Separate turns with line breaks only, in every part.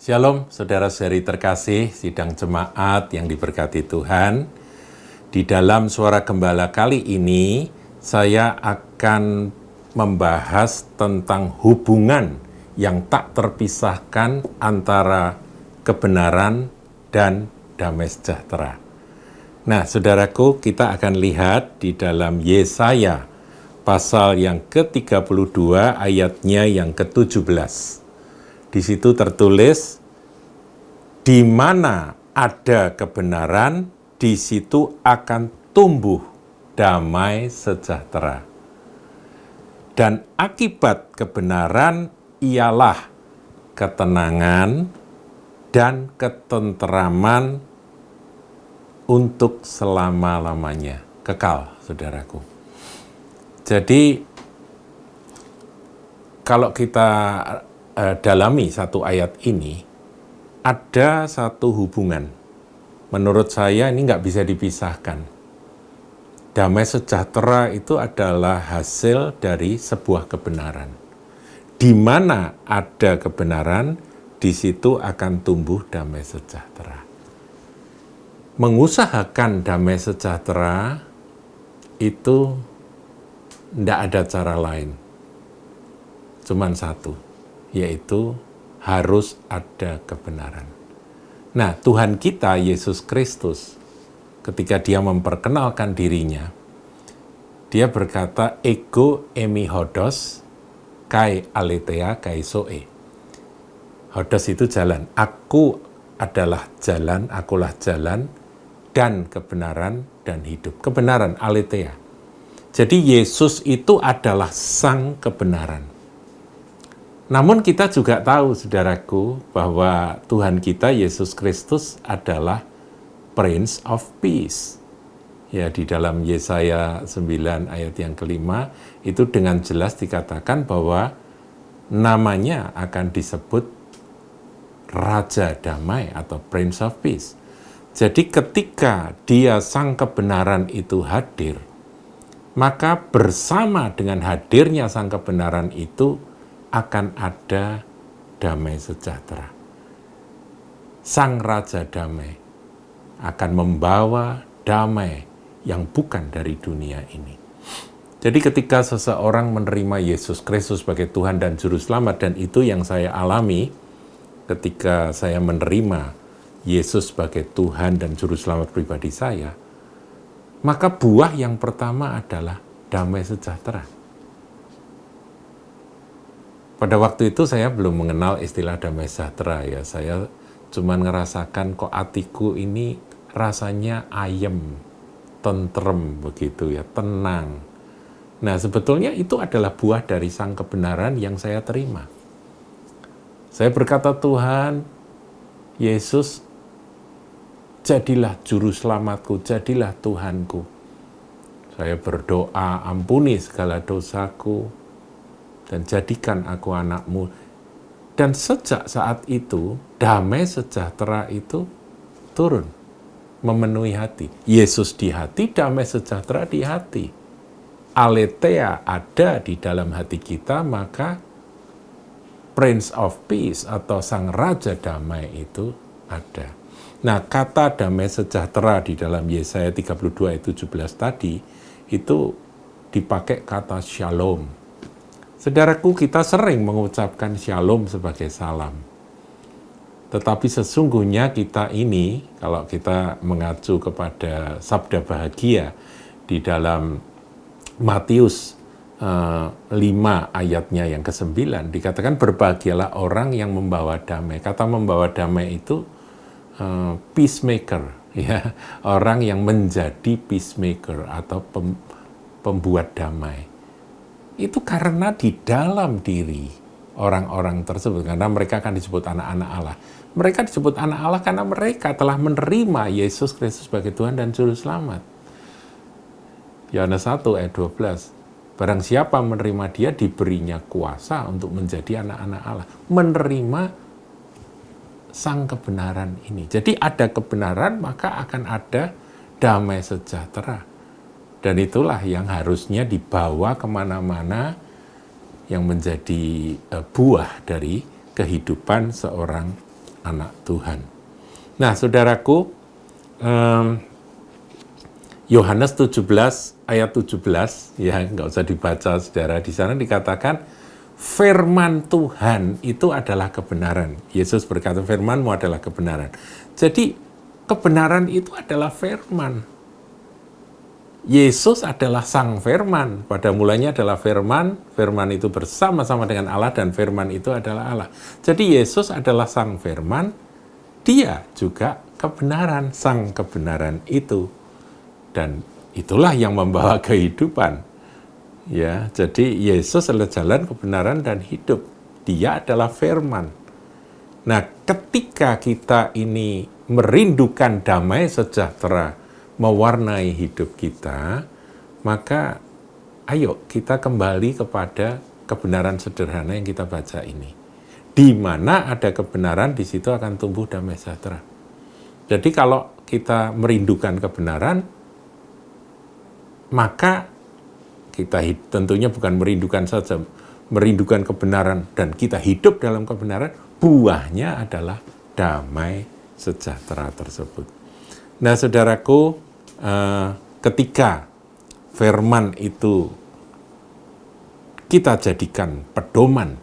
Shalom, saudara-saudari terkasih, sidang jemaat yang diberkati Tuhan. Di dalam Suara Gembala kali ini, saya akan membahas tentang hubungan yang tak terpisahkan antara kebenaran dan damai sejahtera. Nah, saudaraku, kita akan lihat di dalam Yesaya, pasal yang ke-32, ayatnya yang ke-17. Di situ tertulis, di mana ada kebenaran, di situ akan tumbuh damai sejahtera. Dan akibat kebenaran ialah ketenangan dan ketenteraman untuk selama-lamanya. Kekal, saudaraku. Jadi, kalau kita dalami satu ayat ini, ada satu hubungan. Menurut saya ini nggak bisa dipisahkan. Damai sejahtera itu adalah hasil dari sebuah kebenaran. Di mana ada kebenaran, di situ akan tumbuh damai sejahtera. Mengusahakan damai sejahtera itu nggak ada cara lain. Cuman satu, yaitu harus ada kebenaran. Nah, Tuhan kita, Yesus Kristus, ketika dia memperkenalkan dirinya, dia berkata, ego emi hodos, kai aletheia kai zoe. Hodos itu jalan, aku adalah jalan, akulah jalan, dan kebenaran dan hidup. Kebenaran, aletheia. Jadi Yesus itu adalah sang kebenaran. Namun kita juga tahu, saudaraku, bahwa Tuhan kita, Yesus Kristus, adalah Prince of Peace. Ya, di dalam Yesaya 9 ayat yang kelima, itu dengan jelas dikatakan bahwa namanya akan disebut Raja Damai atau Prince of Peace. Jadi ketika dia sang kebenaran itu hadir, maka bersama dengan hadirnya sang kebenaran itu, akan ada damai sejahtera. Sang Raja Damai akan membawa damai yang bukan dari dunia ini. Jadi ketika seseorang menerima Yesus Kristus sebagai Tuhan dan Juru Selamat, dan itu yang saya alami ketika saya menerima Yesus sebagai Tuhan dan Juru Selamat pribadi saya, maka buah yang pertama adalah damai sejahtera. Pada waktu itu saya belum mengenal istilah damai sejahtera ya. Saya cuma ngerasakan kok hatiku ini rasanya ayem, tentrem begitu ya, tenang. Nah, sebetulnya itu adalah buah dari sang kebenaran yang saya terima. Saya berkata, Tuhan, Yesus, jadilah juru selamatku, jadilah Tuhanku. Saya berdoa, ampuni segala dosaku, dan jadikan aku anakmu. Dan sejak saat itu, damai sejahtera itu turun, memenuhi hati. Yesus di hati, damai sejahtera di hati. Aletheia ada di dalam hati kita, maka Prince of Peace atau Sang Raja Damai itu ada. Nah, kata damai sejahtera di dalam Yesaya 32 ayat 17 tadi, itu dipakai kata shalom. Saudaraku, kita sering mengucapkan shalom sebagai salam. Tetapi sesungguhnya kita ini, kalau kita mengacu kepada sabda bahagia di dalam Matius 5 ayatnya yang ke-9, dikatakan berbahagialah orang yang membawa damai. Kata membawa damai itu peacemaker, ya, orang yang menjadi peacemaker atau pembuat damai. Itu karena di dalam diri orang-orang tersebut, karena mereka akan disebut anak-anak Allah. Mereka disebut anak Allah karena mereka telah menerima Yesus Kristus sebagai Tuhan dan Juru Selamat. Yohanes 1 ayat 12. Barang siapa menerima dia, diberinya kuasa untuk menjadi anak-anak Allah. Menerima sang kebenaran ini. Jadi ada kebenaran, maka akan ada damai sejahtera. Dan itulah yang harusnya dibawa kemana-mana, yang menjadi buah dari kehidupan seorang anak Tuhan. Nah, saudaraku, Yohanes 17 ayat 17, ya nggak usah dibaca saudara, di sana dikatakan firman Tuhan itu adalah kebenaran. Yesus berkata, firman-Mu adalah kebenaran. Jadi kebenaran itu adalah firman. Yesus adalah sang firman. Pada mulanya adalah firman, firman itu bersama-sama dengan Allah, dan firman itu adalah Allah. Jadi Yesus adalah sang firman, dia juga kebenaran, sang kebenaran itu. Dan itulah yang membawa kehidupan. Ya, jadi Yesus adalah jalan, kebenaran, dan hidup. Dia adalah firman. Nah, ketika kita ini merindukan damai sejahtera mewarnai hidup kita, maka ayo kita kembali kepada kebenaran sederhana yang kita baca ini. Di mana ada kebenaran, di situ akan tumbuh damai sejahtera. Jadi kalau kita merindukan kebenaran, maka kita tentunya bukan merindukan saja, merindukan kebenaran dan kita hidup dalam kebenaran, buahnya adalah damai sejahtera tersebut. Nah, saudaraku, ketika firman itu kita jadikan pedoman,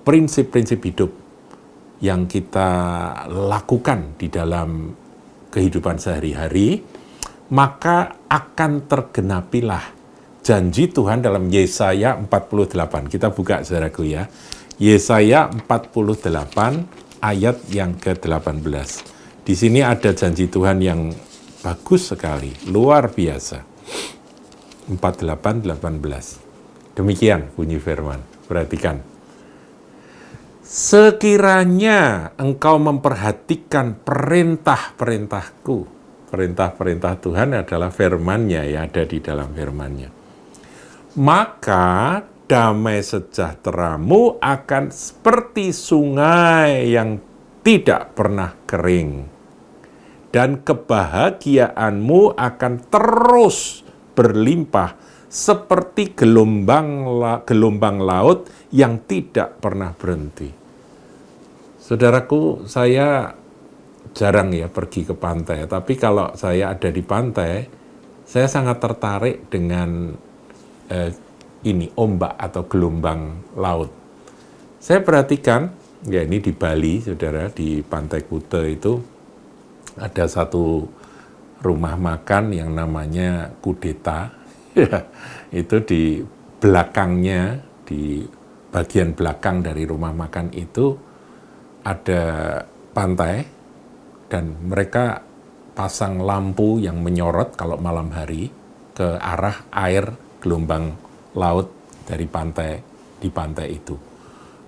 prinsip-prinsip hidup yang kita lakukan di dalam kehidupan sehari-hari, maka akan tergenapilah janji Tuhan dalam Yesaya 48. Kita buka saudaraku ya. Yesaya 48 ayat yang ke-18. Di sini ada janji Tuhan yang bagus sekali, luar biasa. 48:18. Demikian bunyi firman. Perhatikan. Sekiranya engkau memperhatikan perintah-perintahku. Perintah-perintah Tuhan adalah firman-Nya yang ada di dalam firman-Nya. Maka damai sejahteramu akan seperti sungai yang tidak pernah kering. Dan kebahagiaanmu akan terus berlimpah seperti gelombang laut yang tidak pernah berhenti. Saudaraku, saya jarang ya pergi ke pantai, tapi kalau saya ada di pantai, saya sangat tertarik dengan ombak atau gelombang laut. Saya perhatikan, ya ini di Bali, saudara, di Pantai Kuta itu ada satu rumah makan yang namanya Kudeta. Itu di belakangnya, di bagian belakang dari rumah makan itu ada pantai, dan mereka pasang lampu yang menyorot kalau malam hari ke arah air gelombang laut dari pantai, di pantai itu.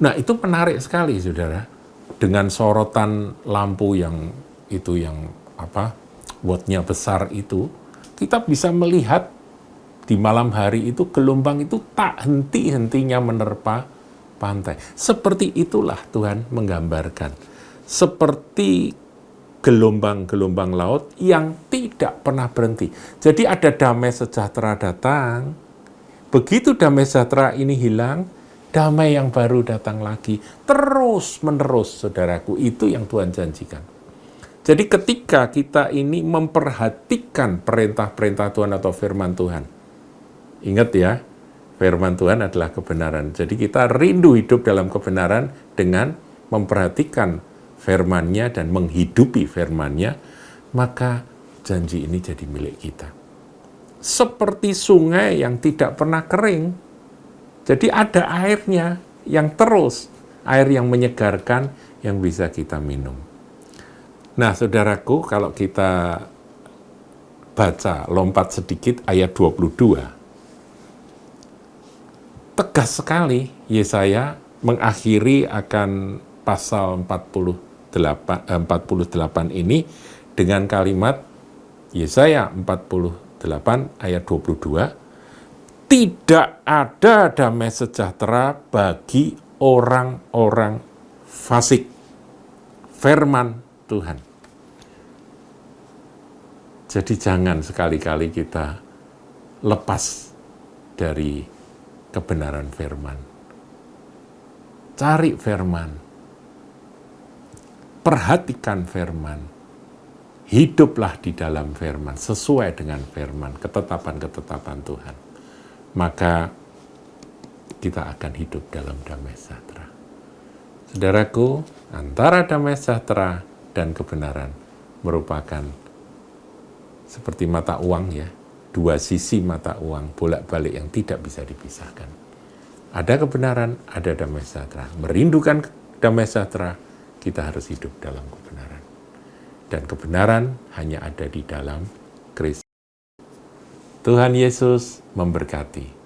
Nah, itu menarik sekali, saudara. Dengan sorotan lampu yang wattnya besar itu, kita bisa melihat di malam hari itu gelombang itu tak henti-hentinya menerpa pantai. Seperti itulah Tuhan menggambarkan. Seperti gelombang-gelombang laut yang tidak pernah berhenti. Jadi ada damai sejahtera datang. Begitu damai sejahtera ini hilang, damai yang baru datang lagi. Terus menerus, saudaraku, itu yang Tuhan janjikan. Jadi ketika kita ini memperhatikan perintah-perintah Tuhan atau firman Tuhan, ingat ya, firman Tuhan adalah kebenaran. Jadi kita rindu hidup dalam kebenaran dengan memperhatikan firman-Nya dan menghidupi firman-Nya, maka janji ini jadi milik kita. Seperti sungai yang tidak pernah kering. Jadi ada airnya yang terus, air yang menyegarkan yang bisa kita minum. Nah, saudaraku, kalau kita baca, lompat sedikit ayat 22. Tegas sekali Yesaya mengakhiri akan pasal 48 ini dengan kalimat Yesaya 48 ayat 22, tidak ada damai sejahtera bagi orang-orang fasik. Firman Tuhan. Jadi jangan sekali-kali kita lepas dari kebenaran firman. Cari firman. perhatikan firman, hiduplah di dalam firman, sesuai dengan firman, ketetapan-ketetapan Tuhan. Maka kita akan hidup dalam damai sejahtera. Saudaraku, antara damai sejahtera dan kebenaran merupakan seperti mata uang ya, dua sisi mata uang bolak-balik yang tidak bisa dipisahkan. Ada kebenaran, ada damai sejahtera. Merindukan damai sejahtera, kita harus hidup dalam kebenaran. Dan kebenaran hanya ada di dalam Kristus. Tuhan Yesus memberkati.